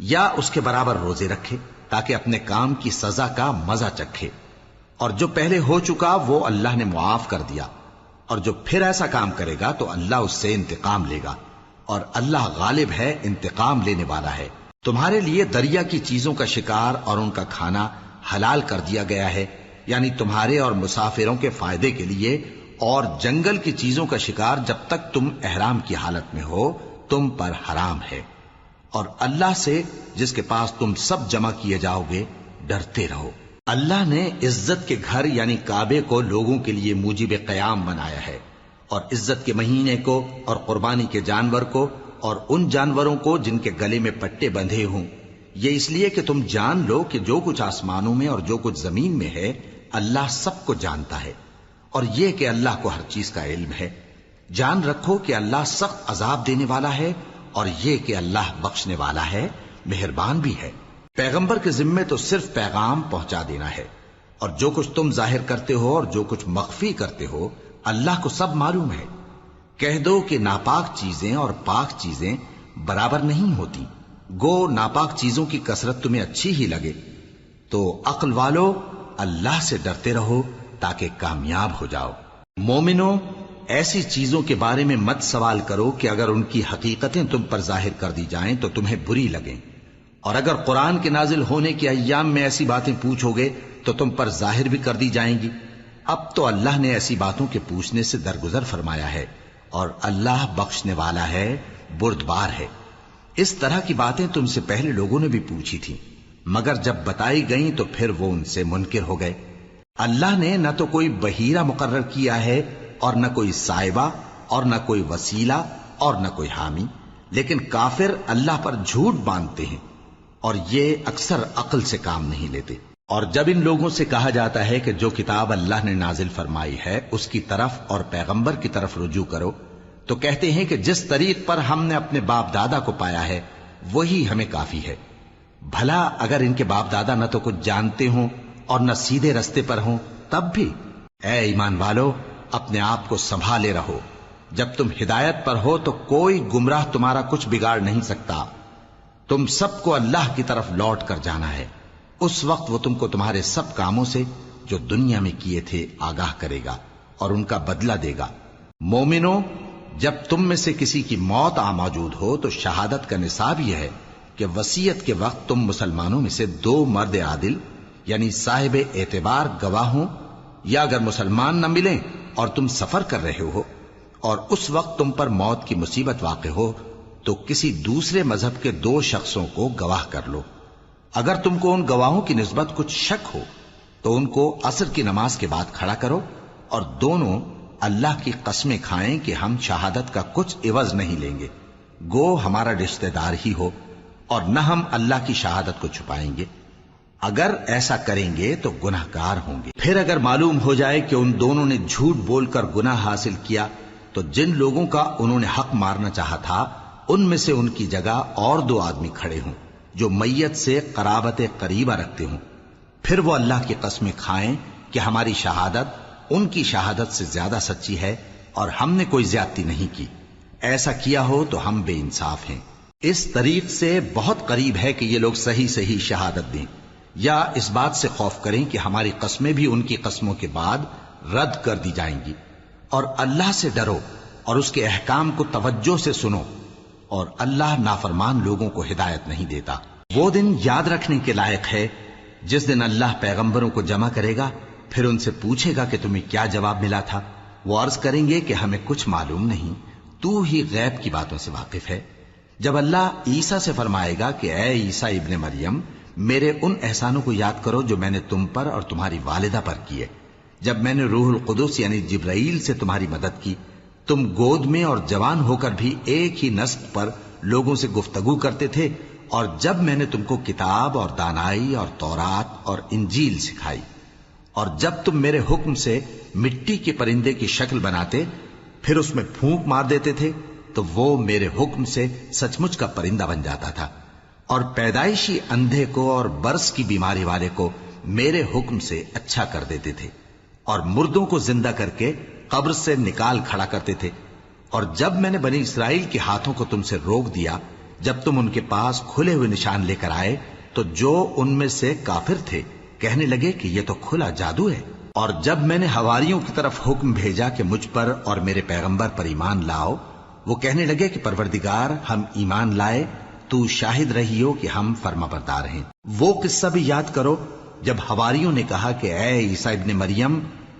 یا اس کے برابر روزے رکھے تاکہ اپنے کام کی سزا کا مزہ چکھے۔ اور جو پہلے ہو چکا وہ اللہ نے معاف کر دیا، اور جو پھر ایسا کام کرے گا تو اللہ اس سے انتقام لے گا، اور اللہ غالب ہے، انتقام لینے والا ہے۔ تمہارے لیے دریا کی چیزوں کا شکار اور ان کا کھانا حلال کر دیا گیا ہے، یعنی تمہارے اور مسافروں کے فائدے کے لیے، اور جنگل کی چیزوں کا شکار جب تک تم احرام کی حالت میں ہو تم پر حرام ہے۔ اور اللہ سے جس کے پاس تم سب جمع کیے جاؤ گے ڈرتے رہو۔ اللہ نے عزت کے گھر یعنی کعبے کو لوگوں کے لیے موجب قیام بنایا ہے، اور عزت کے مہینے کو اور قربانی کے جانور کو اور ان جانوروں کو جن کے گلے میں پٹے بندھے ہوں، یہ اس لیے کہ تم جان لو کہ جو کچھ آسمانوں میں اور جو کچھ زمین میں ہے اللہ سب کو جانتا ہے، اور یہ کہ اللہ کو ہر چیز کا علم ہے۔ جان رکھو کہ اللہ سخت عذاب دینے والا ہے، اور یہ کہ اللہ بخشنے والا ہے، مہربان بھی ہے۔ پیغمبر کے ذمے تو صرف پیغام پہنچا دینا ہے، اور جو کچھ تم ظاہر کرتے ہو اور جو کچھ مخفی کرتے ہو اللہ کو سب معلوم ہے۔ کہہ دو کہ ناپاک چیزیں اور پاک چیزیں برابر نہیں ہوتی، گو ناپاک چیزوں کی کثرت تمہیں اچھی ہی لگے، تو عقل والو اللہ سے ڈرتے رہو تاکہ کامیاب ہو جاؤ۔ مومنو، ایسی چیزوں کے بارے میں مت سوال کرو کہ اگر ان کی حقیقتیں تم پر ظاہر کر دی جائیں تو تمہیں بری لگیں، اور اگر قرآن کے نازل ہونے کے ایام میں ایسی باتیں پوچھو گے تو تم پر ظاہر بھی کر دی جائیں گی۔ اب تو اللہ نے ایسی باتوں کے پوچھنے سے درگزر فرمایا ہے، اور اللہ بخشنے والا ہے، بردبار ہے۔ اس طرح کی باتیں تم سے پہلے لوگوں نے بھی پوچھی تھیں، مگر جب بتائی گئیں تو پھر وہ ان سے منکر ہو گئے۔ اللہ نے نہ تو کوئی بحیرہ مقرر کیا ہے اور نہ کوئی سائبہ اور نہ کوئی وسیلہ اور نہ کوئی حامی، لیکن کافر اللہ پر جھوٹ باندھتے ہیں اور یہ اکثر عقل سے کام نہیں لیتے۔ اور جب ان لوگوں سے کہا جاتا ہے کہ جو کتاب اللہ نے نازل فرمائی ہے اس کی طرف اور پیغمبر کی طرف رجوع کرو، تو کہتے ہیں کہ جس طریق پر ہم نے اپنے باپ دادا کو پایا ہے وہی ہمیں کافی ہے۔ بھلا اگر ان کے باپ دادا نہ تو کچھ جانتے ہوں اور نہ سیدھے رستے پر ہوں تب بھی؟ اے ایمان والو، اپنے آپ کو سنبھالے رہو، جب تم ہدایت پر ہو تو کوئی گمراہ تمہارا کچھ بگاڑ نہیں سکتا۔ تم سب کو اللہ کی طرف لوٹ کر جانا ہے، اس وقت وہ تم کو تمہارے سب کاموں سے جو دنیا میں کیے تھے آگاہ کرے گا اور ان کا بدلہ دے گا۔ مومنو، جب تم میں سے کسی کی موت آ موجود ہو تو شہادت کا نصاب یہ ہے کہ وصیت کے وقت تم مسلمانوں میں سے 2 مرد عادل یعنی صاحب اعتبار گواہ ہوں، یا اگر مسلمان نہ ملیں اور تم سفر کر رہے ہو اور اس وقت تم پر موت کی مصیبت واقع ہو تو کسی دوسرے مذہب کے 2 شخصوں کو گواہ کر لو۔ اگر تم کو ان گواہوں کی نسبت کچھ شک ہو تو ان کو عصر کی نماز کے بعد کھڑا کرو، اور دونوں اللہ کی قسمیں کھائیں کہ ہم شہادت کا کچھ عوض نہیں لیں گے، گو ہمارا رشتہ دار ہی ہو، اور نہ ہم اللہ کی شہادت کو چھپائیں گے۔ اگر ایسا کریں گے تو گناہ گار ہوں گے۔ پھر اگر معلوم ہو جائے کہ ان دونوں نے جھوٹ بول کر گناہ حاصل کیا تو جن لوگوں کا انہوں نے حق مارنا چاہا تھا ان میں سے ان کی جگہ اور 2 آدمی کھڑے ہوں جو میت سے قرابت قریبہ رکھتے ہوں، پھر وہ اللہ کی قسمیں کھائیں کہ ہماری شہادت ان کی شہادت سے زیادہ سچی ہے اور ہم نے کوئی زیادتی نہیں کی۔ ایسا کیا ہو تو ہم بے انصاف ہیں۔ اس طریق سے بہت قریب ہے کہ یہ لوگ صحیح شہادت دیں، یا اس بات سے خوف کریں کہ ہماری قسمیں بھی ان کی قسموں کے بعد رد کر دی جائیں گی۔ اور اللہ سے ڈرو اور اس کے احکام کو توجہ سے سنو، اور اللہ نافرمان لوگوں کو ہدایت نہیں دیتا۔ وہ دن یاد رکھنے کے لائق ہے جس دن اللہ پیغمبروں کو جمع کرے گا، پھر ان سے پوچھے گا کہ تمہیں کیا جواب ملا تھا۔ وہ عرض کریں گے کہ ہمیں کچھ معلوم نہیں، تو ہی غیب کی باتوں سے واقف ہے۔ جب اللہ عیسیٰ سے فرمائے گا کہ اے عیسیٰ ابن مریم، میرے ان احسانوں کو یاد کرو جو میں نے تم پر اور تمہاری والدہ پر کیے، جب میں نے روح القدس یعنی جبرائیل سے تمہاری مدد کی، تم گود میں اور جوان ہو کر بھی ایک ہی نسق پر لوگوں سے گفتگو کرتے تھے، اور جب میں نے تم کو کتاب اور دانائی اور تورات اور انجیل سکھائی، اور جب تم میرے حکم سے مٹی کے پرندے کی شکل بناتے پھر اس میں پھونک مار دیتے تھے تو وہ میرے حکم سے سچ مچ کا پرندہ بن جاتا تھا، اور پیدائشی اندھے کو اور برس کی بیماری والے کو میرے حکم سے اچھا کر دیتے تھے، اور مردوں کو زندہ کر کے قبر سے نکال کھڑا کرتے تھے۔ اور جب میں نے بنی اسرائیل کے ہاتھوں کو تم سے روک دیا جب تم ان کے پاس کھلے ہوئے نشان لے کر آئے تو جو ان میں سے کافر تھے کہنے لگے کہ یہ تو کھلا جادو ہے۔ اور جب میں نے حواریوں کی طرف حکم بھیجا کہ مجھ پر اور میرے پیغمبر پر ایمان لاؤ، وہ کہنے لگے کہ پروردگار، ہم ایمان لائے، تو شاہد رہی ہو کہ ہم فرما بردار ہیں۔ وہ قصہ بھی یاد کرو جب حواریوں نے کہا کہ اے عیسیٰ ابن مریم،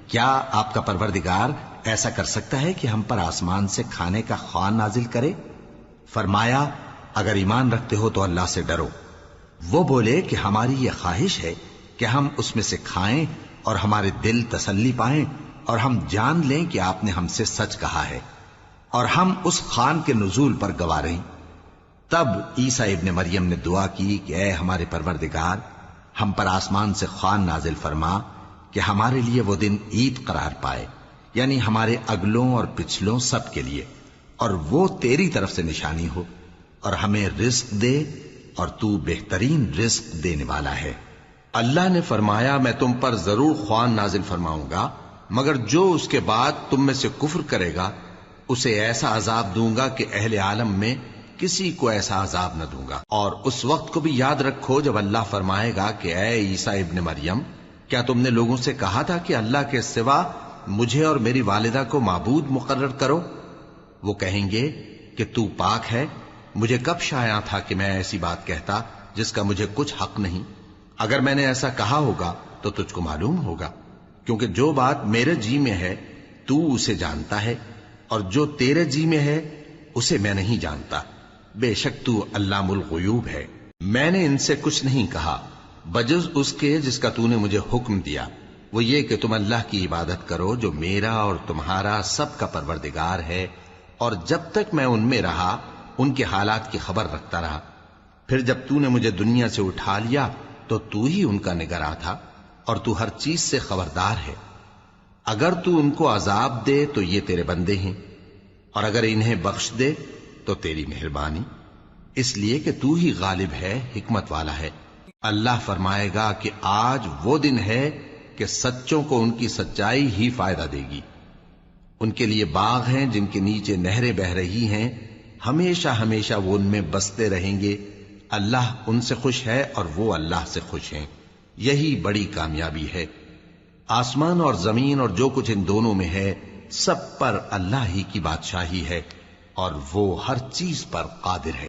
کیا آپ کا پروردگار ایسا کر سکتا ہے کہ ہم پر آسمان سے کھانے کا خوان نازل کرے؟ فرمایا، اگر ایمان رکھتے ہو تو اللہ سے ڈرو۔ وہ بولے کہ ہماری یہ خواہش ہے کہ ہم اس میں سے کھائیں اور ہمارے دل تسلی پائیں اور ہم جان لیں کہ آپ نے ہم سے سچ کہا ہے اور ہم اس خوان کے نزول پر گواہ رہیں۔ تب عیسیٰ ابن مریم نے دعا کی کہ اے ہمارے پروردگار، ہم پر آسمان سے خوان نازل فرما کہ ہمارے لیے وہ دن عید قرار پائے، یعنی ہمارے اگلوں اور پچھلوں سب کے لیے، اور وہ تیری طرف سے نشانی ہو، اور ہمیں رزق دے اور تو بہترین رزق دینے والا ہے۔ اللہ نے فرمایا میں تم پر ضرور خوان نازل فرماؤں گا، مگر جو اس کے بعد تم میں سے کفر کرے گا اسے ایسا عذاب دوں گا کہ اہل عالم میں کسی کو ایسا عذاب نہ دوں گا۔ اور اس وقت کو بھی یاد رکھو جب اللہ فرمائے گا کہ اے عیسیٰ ابن مریم، کیا تم نے لوگوں سے کہا تھا کہ اللہ کے سوا مجھے اور میری والدہ کو معبود مقرر کرو؟ وہ کہیں گے کہ تو پاک ہے، مجھے کب شایع تھا کہ میں ایسی بات کہتا جس کا مجھے کچھ حق نہیں۔ اگر میں نے ایسا کہا ہوگا تو تجھ کو معلوم ہوگا، کیونکہ جو بات میرے جی میں ہے تو اسے جانتا ہے، اور جو تیرے جی میں ہے اسے میں نہیں جانتا۔ بے شک تو علام الغیوب ہے۔ میں نے ان سے کچھ نہیں کہا بجز اس کے جس کا تو نے مجھے حکم دیا، وہ یہ کہ تم اللہ کی عبادت کرو جو میرا اور تمہارا سب کا پروردگار ہے، اور جب تک میں ان میں رہا ان کے حالات کی خبر رکھتا رہا۔ پھر جب تو نے مجھے دنیا سے اٹھا لیا تو تو ہی ان کا نگراں تھا، اور تو ہر چیز سے خبردار ہے۔ اگر تو ان کو عذاب دے تو یہ تیرے بندے ہیں، اور اگر انہیں بخش دے تو تیری مہربانی، اس لیے کہ تو ہی غالب ہے، حکمت والا ہے۔ اللہ فرمائے گا کہ آج وہ دن ہے کہ سچوں کو ان کی سچائی ہی فائدہ دے گی۔ ان کے لیے باغ ہیں جن کے نیچے نہریں بہ رہی ہیں، ہمیشہ ہمیشہ وہ ان میں بستے رہیں گے۔ اللہ ان سے خوش ہے اور وہ اللہ سے خوش ہیں، یہی بڑی کامیابی ہے۔ آسمان اور زمین اور جو کچھ ان دونوں میں ہے سب پر اللہ ہی کی بادشاہی ہے، اور وہ ہر چیز پر قادر ہے۔